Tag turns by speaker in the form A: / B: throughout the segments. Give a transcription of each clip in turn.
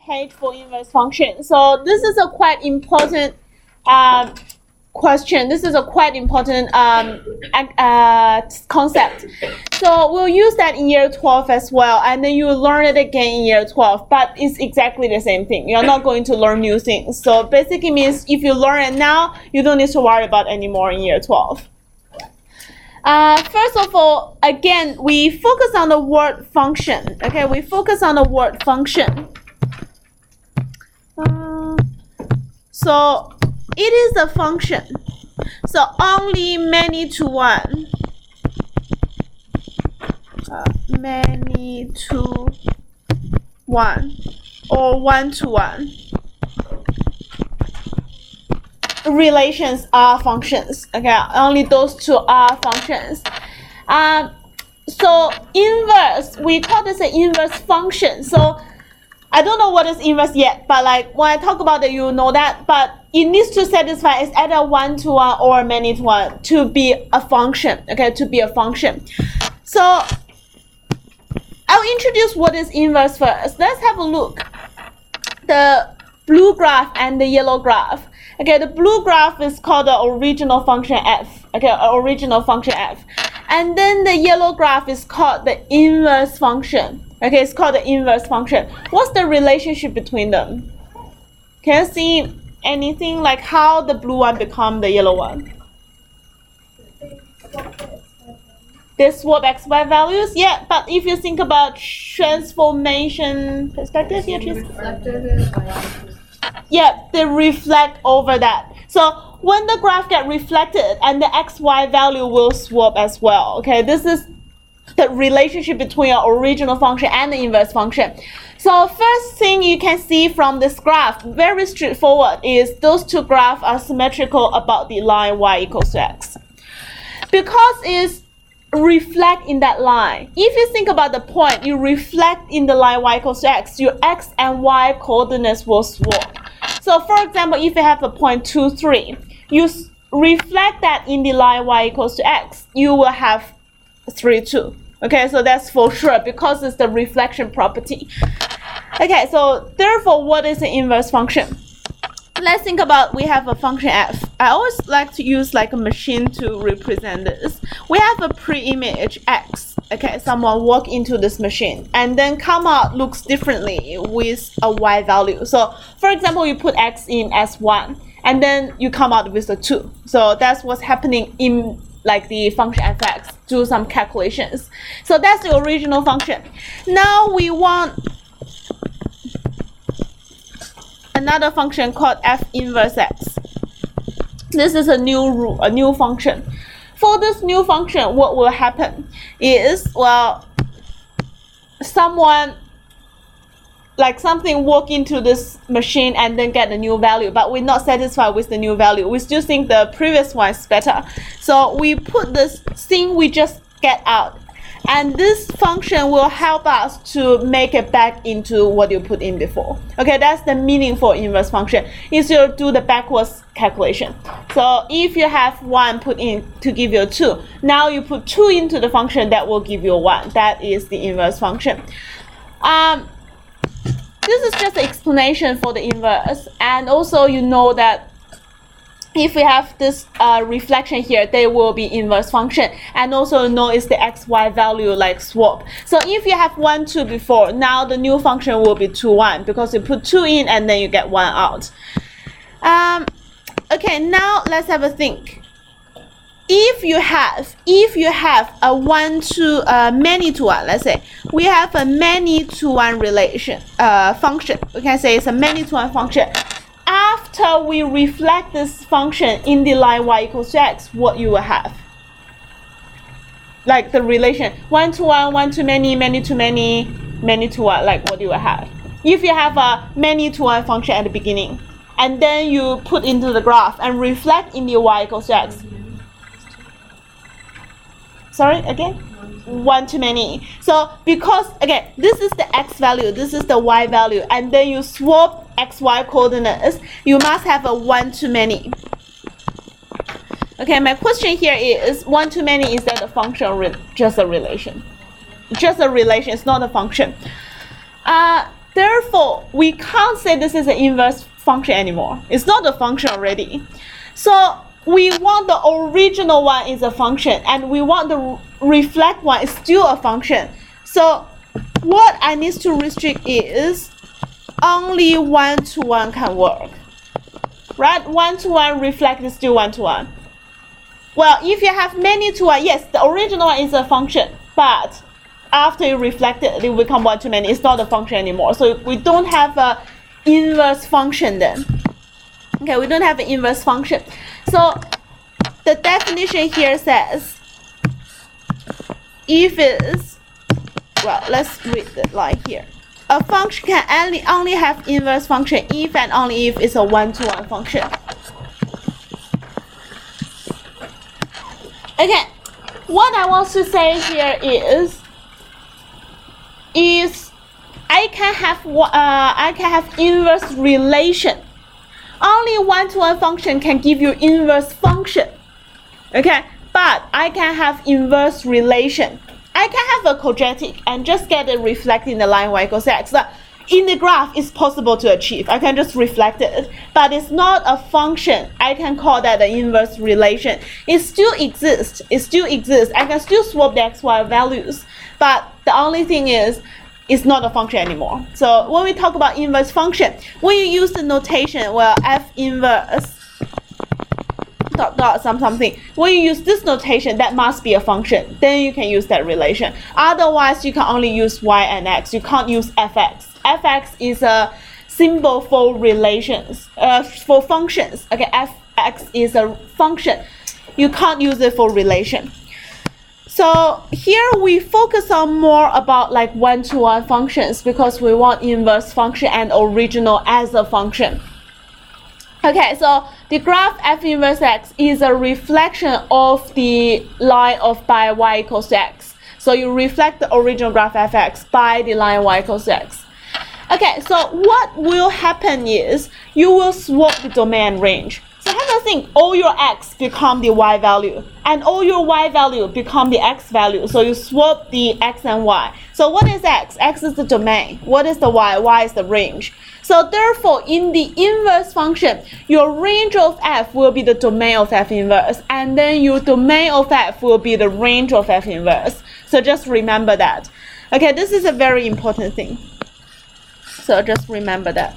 A: page for inverse function. So this is a quite important question. This is a quite important concept. So we'll use that in year 12 as well, and then you learn it again in year 12, but it's exactly the same thing. You're not going to learn new things. So basically means if you learn it now, you don't need to worry about anymore in year 12. First of all, again, we focus on the word function. Okay, we focus on the word function. So it is a function. So only many to one. Many to one or one to one. Relations are functions. Okay, only those two are functions. So inverse, we call this an inverse function. So I don't know what is inverse yet, but like when I talk about it, you know that. But it needs to satisfy it's either one to one or many to one to be a function. Okay, to be a function. So I'll introduce what is inverse first. Let's have a look. The blue graph and the yellow graph. Okay, the blue graph is called the original function f. Okay, original function f. And then the yellow graph is called the inverse function. Okay, it's called the inverse function. What's the relationship between them? Can you see anything like how the blue one become the yellow one? They swap xy values? Yeah, but if you think about transformation perspective, yeah, they reflect over that. So when the graph get reflected, and the xy value will swap as well. Okay, this is the relationship between your original function and the inverse function. So first thing you can see from this graph, very straightforward, is those two graphs are symmetrical about the line y equals to x. Because it's reflect in that line. If you think about the point, you reflect in the line y equals to x, your x and y coordinates will swap. So for example, if you have a point 2, 3, you reflect that in the line y equals to x, you will have 3, 2. Okay, so that's for sure because it's the reflection property. Okay, so therefore, what is the inverse function? Let's think about, we have a function f. I always like to use like a machine to represent this. We have a pre-image x. Okay, someone walk into this machine and then come out looks differently with a y value. So for example, you put x in as 1 and then you come out with a 2. So that's what's happening in like the function fx. Do some calculations. So that's the original function. Now we want another function called f inverse x. This is a new function. For this new function, what will happen is, well, someone, like something walk into this machine and then get a new value, but we're not satisfied with the new value. We still think the previous one is better. So we put this thing we just get out. And this function will help us to make it back into what you put in before. Okay, that's the meaning for inverse function. Is you do the backwards calculation. So if you have 1 put in to give you a 2, now you put 2 into the function that will give you a 1. That is the inverse function. This is just an explanation for the inverse. And also you know that if we have this reflection here, they will be inverse function. And also know it's the xy value like swap. So if you have 1, 2 before, now the new function will be 2, 1 because you put 2 in and then you get 1 out. Okay, now let's have a think. If you have a 1 to many to 1, let's say we have a many to 1 relation function. We can say it's a many to 1 function. After we reflect this function in the line y equals to x, what you will have? Like the relation 1 to 1, 1 to many, many to many, many to 1, like what you will have. If you have a many to 1 function at the beginning, and then you put into the graph and reflect in the y equals to x. Sorry, again? 1 to many. So because, again, this is the x value, this is the y value, and then you swap xy coordinates, you must have a 1 to many. Okay, my question here is 1 to many, is that a function or just a relation? Just a relation, it's not a function. therefore, we can't say this is an inverse function anymore. It's not a function already. So we want the original one is a function, and we want the reflect one is still a function. So what I need to restrict is only one-to-one can work. Right? One-to-one reflect is still one-to-one. Well, if you have many to one, yes, the original one is a function, but after you reflect it, it will become one-to-many. It's not a function anymore. So we don't have a inverse function then. Okay, we don't have an inverse function. So the definition here says, if is, well, let's read the line here. A function can only have inverse function if and only if it's a one-to-one function. Okay, what I want to say here is I can have inverse relation. Only one-to-one function can give you inverse function. Okay, but I can have inverse relation. I can have a quadratic and just get it reflected in the line y equals x. So in the graph, it's possible to achieve. I can just reflect it, but it's not a function. I can call that the inverse relation. It still exists. It still exists. I can still swap the x, y values, but the only thing is, it's not a function anymore. So when we talk about inverse function, when you use the notation, well, f inverse dot dot something, when you use this notation, that must be a function. Then you can use that relation. Otherwise, you can only use y and x. You can't use fx. Fx is a symbol for relations, for functions. Okay, fx is a function. You can't use it for relation. So here we focus on more about like one-to-one functions because we want inverse function and original as a function. Okay, so the graph f inverse x is a reflection of the line of by y equals to x. So you reflect the original graph fx by the line y equals to x. Okay, so what will happen is you will swap the domain range. So have a think, all your x become the y value, and all your y value become the x value. So you swap the x and y. So what is x? X is the domain. What is the y? Y is the range. So therefore, in the inverse function, your range of f will be the domain of f inverse, and then your domain of f will be the range of f inverse. So just remember that. Okay, this is a very important thing. So just remember that.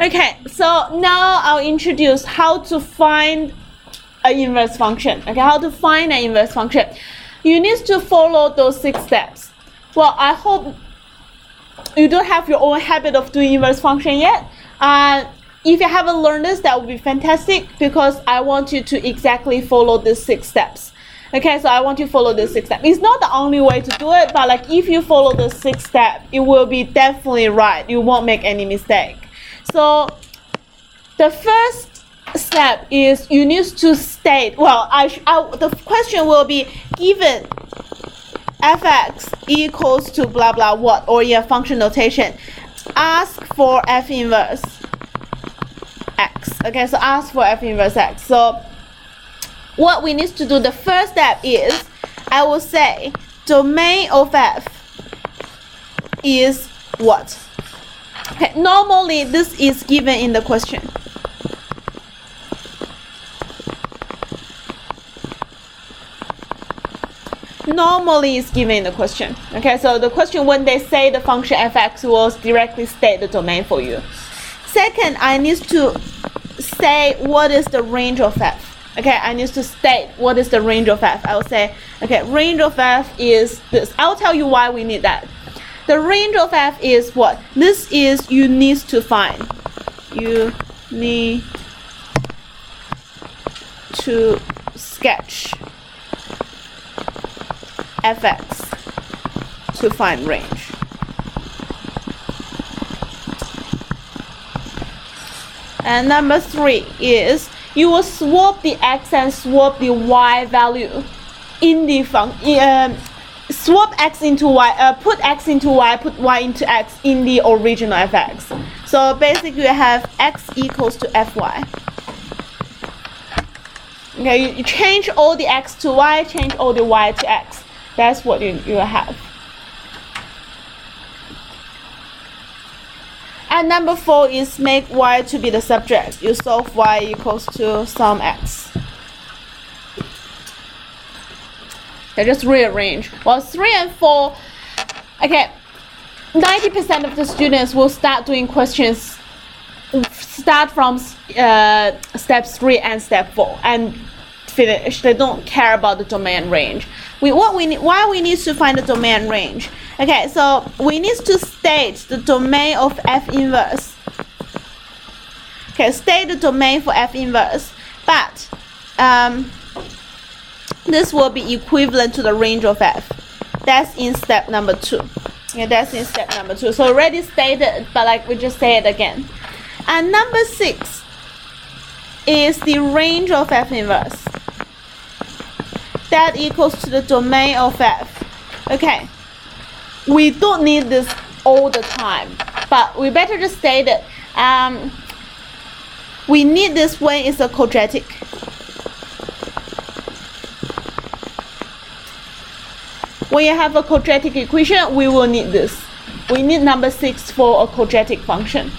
A: Okay, so now I'll introduce how to find an inverse function. Okay, how to find an inverse function. You need to follow those 6 steps. Well, I hope you don't have your own habit of doing inverse function yet. If you haven't learned this, that would be fantastic because I want you to exactly follow these 6 steps. Okay, so I want you to follow this 6 steps. It's not the only way to do it, but like if you follow the 6 steps, it will be definitely right. You won't make any mistake. So the first step is you need to state, well, the question will be given fx equals to blah blah what, or in a function notation, ask for f inverse x. Okay, so ask for f inverse x. So what we need to do, the first step is, I will say domain of f is what? Okay, normally this is given in the question. Normally it's given in the question. Okay, so the question, when they say the function fx, will directly state the domain for you. Second, I need to say what is the range of f. Okay, I need to state what is the range of f. I will say, okay, range of f is this. I'll tell you why we need that. The range of f is what? This is you need to find. You need to sketch fx to find range. And number 3 is you will swap the x and swap the y value in the function. Swap x into y, put x into y, put y into x in the original fx. So basically you have x equals to fy. Okay, you change all the x to y, change all the y to x. That's what you have. And number 4 is make y to be the subject. You solve y equals to sum x. Okay, just rearrange. Well, 3 and 4, okay, 90% of the students will start doing questions, start from step 3 and step 4 and finish. They don't care about the domain range. Why we need to find the domain range? Okay, so we need to state the domain of F inverse. Okay, state the domain for F inverse, but this will be equivalent to the range of F. That's in step number 2. Okay, that's in step number 2. So already stated, but like we just say it again. And number 6 is the range of F inverse. That equals to the domain of F. Okay, we don't need this all the time, but we better just state it. We need this when it's a quadratic. When you have a quadratic equation, we will need this. We need number 6 for a quadratic function.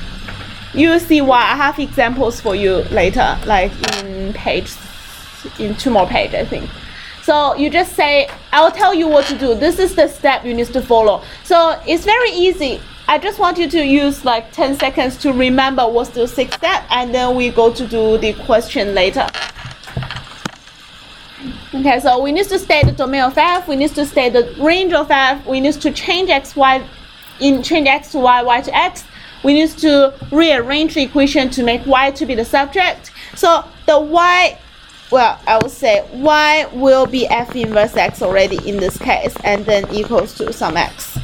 A: You will see why. I have examples for you later, like in 2 more pages, I think. So you just say, I'll tell you what to do. This is the step you need to follow. So it's very easy. I just want you to use like 10 seconds to remember what's the 6th step, and then we go to do the question later. Okay, so we need to state the domain of F, we need to state the range of F, we need to change x to y, y to x. We need to rearrange the equation to make y to be the subject. So the y, well, I would say y will be F inverse x already in this case, and then equals to sum x.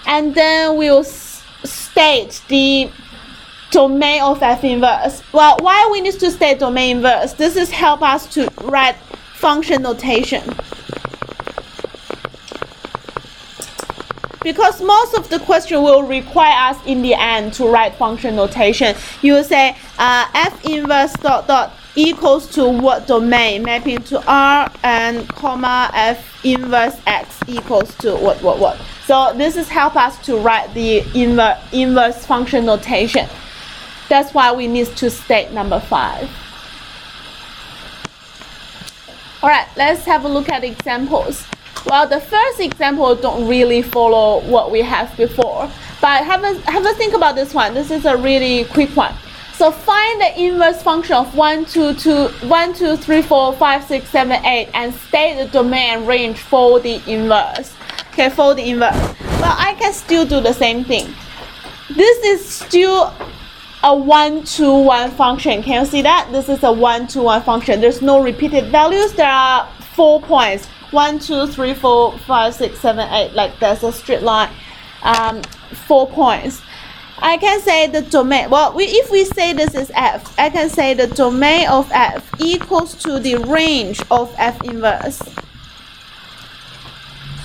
A: And then we'll state the domain of F inverse. Well, why we need to state domain inverse? This is help us to write function notation. Because most of the question will require us in the end to write function notation. You will say F inverse dot dot equals to what domain, mapping to R and comma F inverse X equals to what. So this is help us to write the inverse function notation. That's why we need to state number 5. Alright, let's have a look at examples. Well, the first example don't really follow what we have before, but have a think about this one. This is a really quick one. So find the inverse function of 1, 2, 3, 4, 5, 6, 7, 8 and state the domain and range for the inverse. Okay, for the inverse. Well, I can still do the same thing. This is still a 1, 2, 1 function. Can you see that? This is a 1, 2, 1 function. There's no repeated values. There are 4 points. 1, 2, 3, 4, 5, 6, 7, 8. Like there's a straight line. 4 points. I can say the domain. Well, if we say this is F, I can say the domain of F equals to the range of F inverse.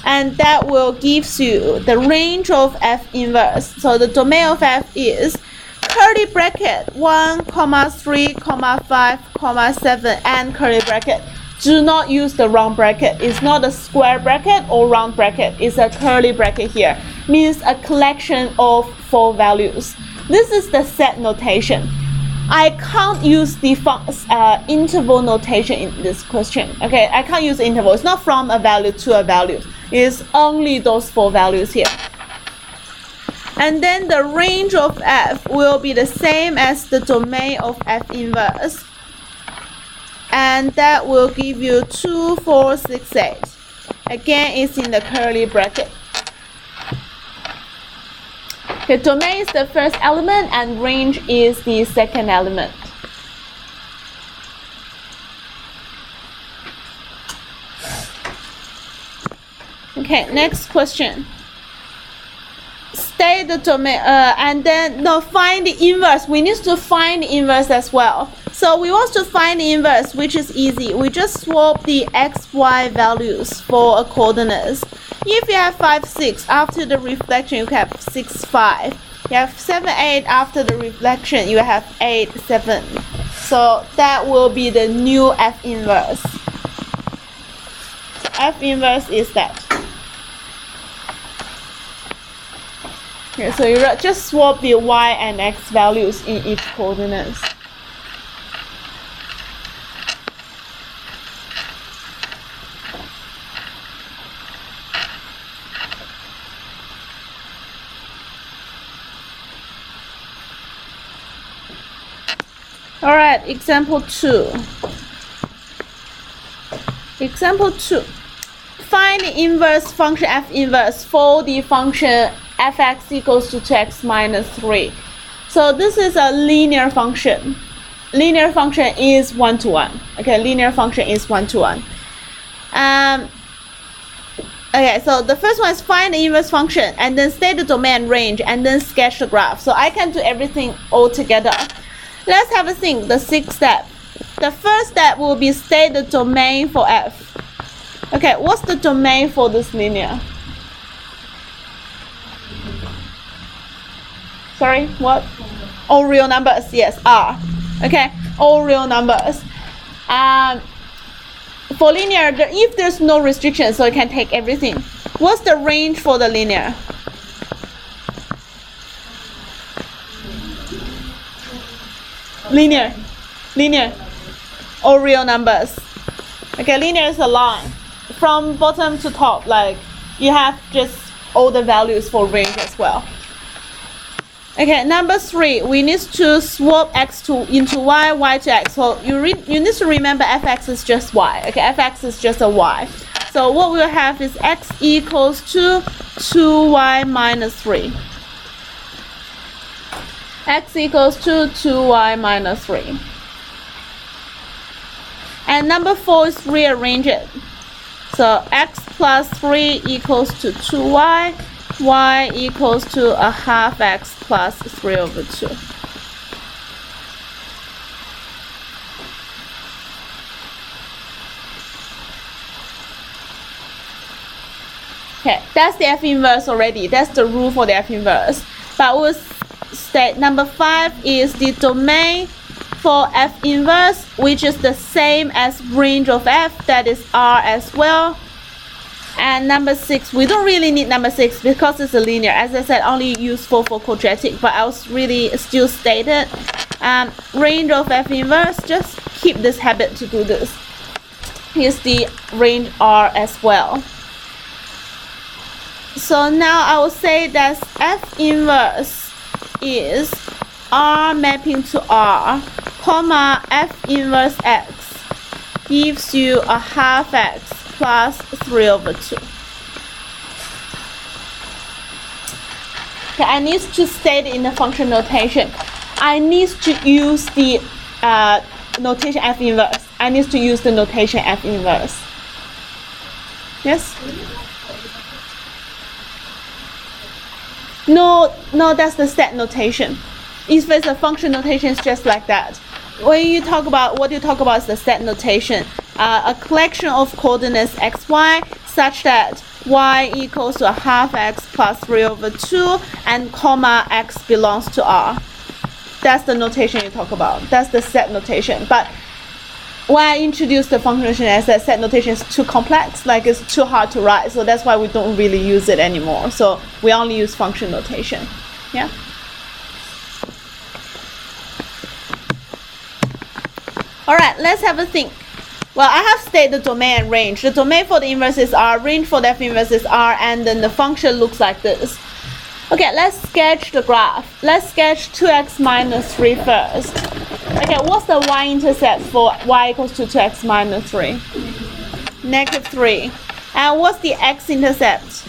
A: And that will give you the range of F inverse. So the domain of F is curly bracket 1, 3, 5, 7 and curly bracket. Do not use the round bracket. It's not a square bracket or round bracket. It's a curly bracket here. Means a collection of 4 values. This is the set notation. I can't use the interval notation in this question. Okay, I can't use interval. It's not from a value to a value. It's only those 4 values here. And then the range of F will be the same as the domain of F inverse. And that will give you 2, 4, 6, 8. Again, it's in the curly bracket. Okay, domain is the first element and range is the second element. Okay, next question. State the domain and then find the inverse. We need to find the inverse as well. So we want to find the inverse, which is easy. We just swap the x, y values for a coordinates. If you have 5, 6, after the reflection you have 6, 5. You have 7, 8, after the reflection you have 8, 7. So that will be the new F inverse. F inverse is that. Okay, so you just swap the y and x values in each coordinates. All right, example 2. Example 2. Find the inverse function f inverse for the function fx equals to 2x minus 3. So this is a linear function. Linear function is 1-to-1. Okay, linear function is 1-to-1. Okay, so the first one is find the inverse function and then state the domain range and then sketch the graph. So I can do everything all together. Let's have a think, the 6th step. The first step will be state the domain for f. Okay, what's the domain for this linear? Sorry, what? All real numbers, yes, R. Okay, all real numbers. For linear, if there's no restriction, so you can take everything. What's the range for the linear? Linear, all real numbers. Okay, linear is a line from bottom to top, like you have just all the values for range as well. Okay, number 3, we need to swap x into y, y to x. So you need to remember fx is just y. Okay, fx is just a y. So what we'll have is x equals to 2y minus 3. X equals to 2y minus 3. And number 4 is rearrange it. So x plus 3 equals to 2y. Y equals to a half x plus 3 over 2. Okay, that's the F inverse already. That's the rule for the F inverse. But we'll state number 5 is the domain for F inverse, which is the same as range of F, that is R as well. And number 6, we don't really need number 6 because it's a linear. As I said, only useful for quadratic, but I was really still stated. Range of F inverse, just keep this habit to do this. Here's the range R as well. So now I will say that F inverse is R mapping to R, comma F inverse X gives you a half X plus 3 over 2. Okay, I need to state in the function notation. I need to use the notation F inverse. I need to use the notation F inverse. Yes? No, that's the set notation. If it's a function notation, it's just like that. When you talk about, what you talk about is the set notation. A collection of coordinates x, y such that y equals to a half x plus 3 over 2 and comma x belongs to R. That's the notation you talk about. That's the set notation. But when I introduce the function notation, I said set notation is too complex, like it's too hard to write. So that's why we don't really use it anymore. So we only use function notation. Yeah. All right, let's have a think. Well, I have stated the domain and range. The domain for the inverse is R, range for the F inverse is R, and then the function looks like this. Okay, let's sketch the graph. Let's sketch 2x minus 3 first. Okay, what's the y-intercept for y equals to 2x minus 3? Negative 3. And what's the x-intercept?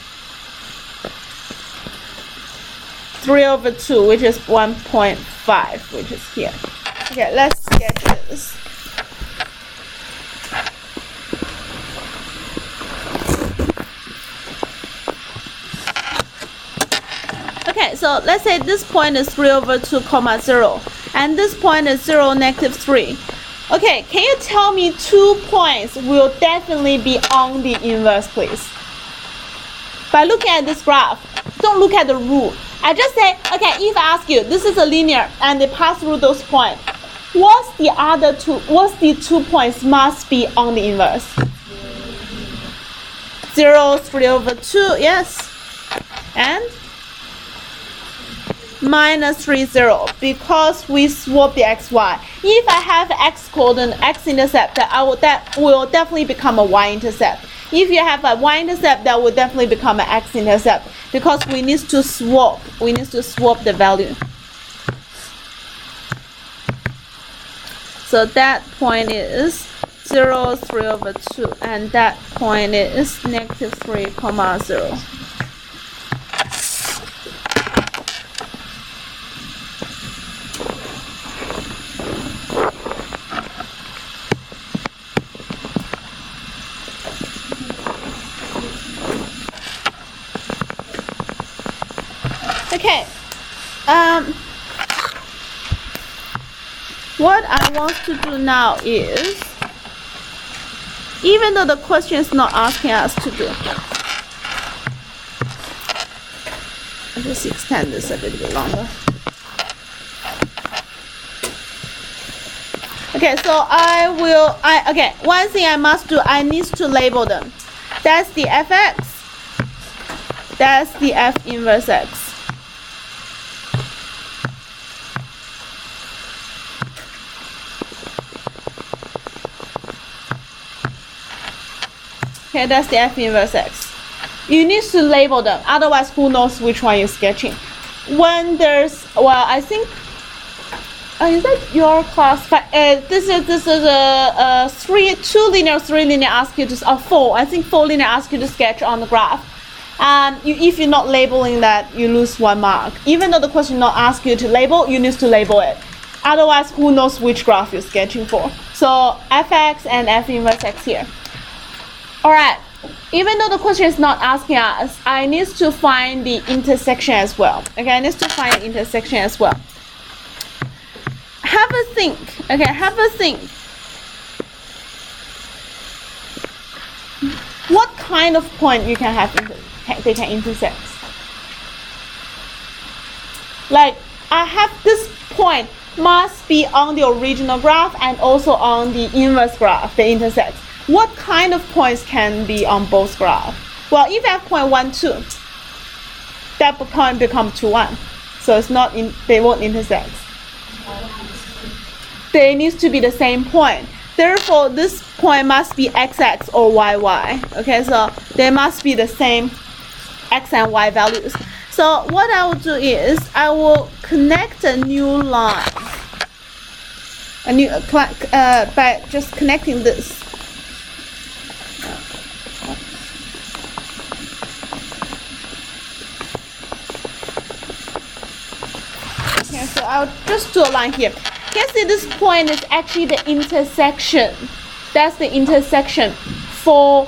A: 3 over 2, which is 1.5, which is here. Okay, let's sketch this. Okay, so let's say this point is 3 over 2 comma 0 and this point is 0, negative 3. Okay, can you tell me 2 points will definitely be on the inverse, please? By looking at this graph, don't look at the rule. I just say, okay, if I ask you, this is a linear and they pass through those points, what's the 2 points must be on the inverse? 0, 3 over 2, yes. And minus 3, 0, because we swap the xy. If I have x coordinate, x-intercept, that will definitely become a y-intercept. If you have a y-intercept, that will definitely become an x-intercept, because we need to swap the value. So that point is 0, 3 over 2, and that point is negative 3, 0. Okay, what I want to do now is, even though the question is not asking us to do, I'll just extend this a little bit longer. Okay, so okay, one thing I must do, I need to label them. That's the fx, that's the f inverse x. Okay, that's the f inverse x. You need to label them, otherwise who knows which one you're sketching. When there's, well, I think, is that your class? This is a 2 linear, 3 linear ask you to, 4. I think 4 linear ask you to sketch on the graph. And if you're not labeling that, you lose 1 mark. Even though the question not ask you to label, you need to label it. Otherwise, who knows which graph you're sketching for? So fx and f inverse x here. Alright, even though the question is not asking us, I need to find the intersection as well. Okay, I need to find the intersection as well. Have a think. Okay, have a think. What kind of point you can have they can intersect? Like, I have this point must be on the original graph and also on the inverse graph, they intersect. What kind of points can be on both graphs? Well, if I have point 1, 2, that point becomes 2, 1. So it's not they won't intersect. They need to be the same point. Therefore, this point must be xx or yy. Okay, so they must be the same x and y values. So what I will do is I will connect a new line, by just connecting this. Okay, so I'll just do a line here. You can see this point is actually the intersection. That's the intersection for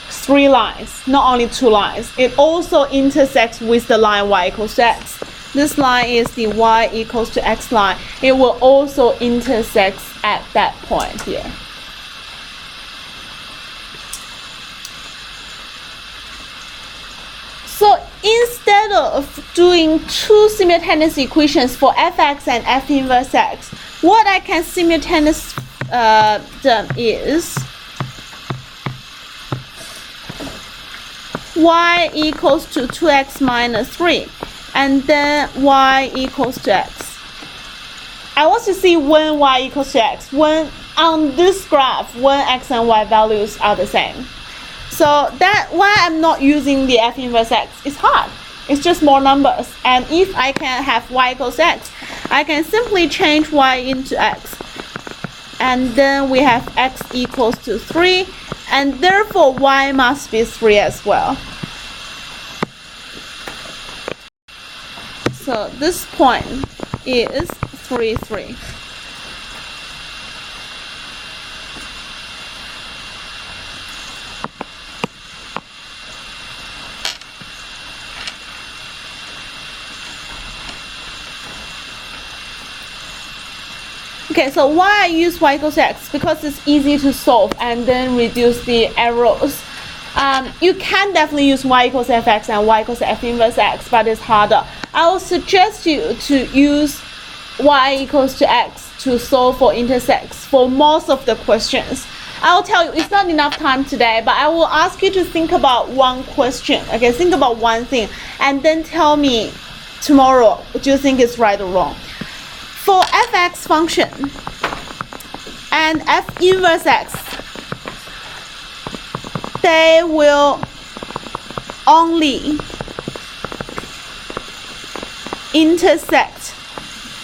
A: 3 lines, not only 2 lines. It also intersects with the line y equals to x. This line is the y equals to x line. It will also intersect at that point here. So instead of doing 2 simultaneous equations for fx and f inverse x, what I can simultaneously them is y equals to 2x minus 3, and then y equals to x. I want to see when y equals to x, when on this graph, when x and y values are the same. So that why I'm not using the f inverse x. It's hard. It's just more numbers. And if I can have y equals x, I can simply change y into x. And then we have x equals to 3. And therefore, y must be 3 as well. So this point is 3, 3. Okay, so why I use y equals x? Because it's easy to solve and then reduce the errors. You can definitely use y equals fx and y equals f inverse x, but it's harder. I will suggest you to use y equals to x to solve for intersects for most of the questions. I'll tell you, it's not enough time today, but I will ask you to think about one question. Okay, think about one thing, and then tell me tomorrow what you think is right or wrong. For fx function and f inverse x, they will only intersect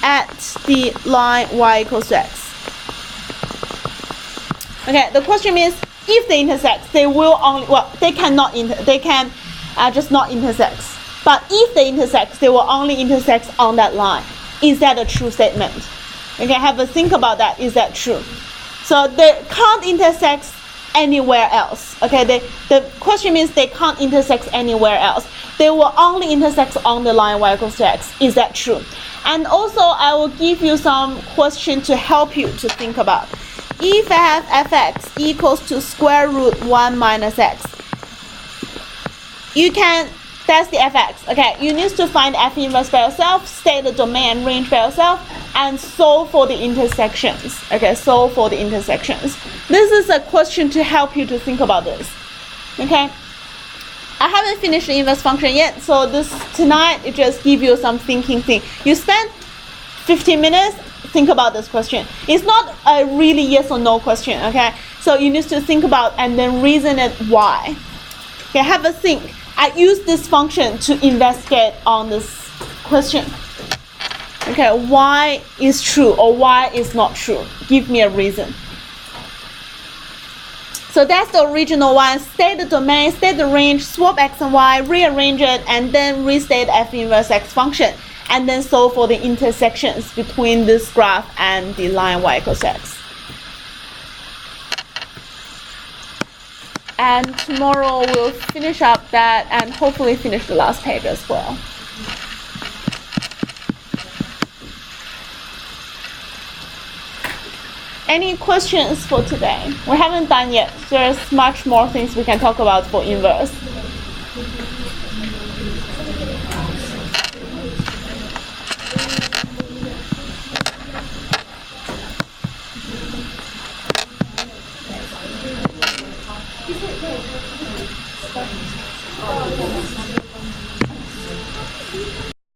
A: at the line y equals to x. Okay, the question is, if they intersect, they will only, well, they cannot, they can just not intersect. But if they intersect, they will only intersect on that line. Is that a true statement? Okay, have a think about that. Is that true? So they can't intersect anywhere else. Okay, the question means they can't intersect anywhere else. They will only intersect on the line y equals to x. Is that true? And also, I will give you some question to help you to think about. If I have fx equals to square root 1 minus x, you can, that's the fx. Okay, you need to find f inverse by yourself, state the domain and range by yourself, and solve for the intersections. Okay, solve for the intersections. This is a question to help you to think about this. Okay, I haven't finished the inverse function yet, so this tonight it just give you some thinking thing. You spend 15 minutes, think about this question. It's not a really yes or no question, okay? So you need to think about and then reason it why. Okay, have a think. I use this function to investigate on this question. Okay, why is true or why is not true? Give me a reason. So that's the original one. State the domain, state the range, swap x and y, rearrange it, and then restate f inverse x function. And then solve for the intersections between this graph and the line y equals x. And tomorrow we'll finish up that and hopefully finish the last page as well. Any questions for today? We haven't done yet. There's much more things we can talk about for inverse.
B: Is it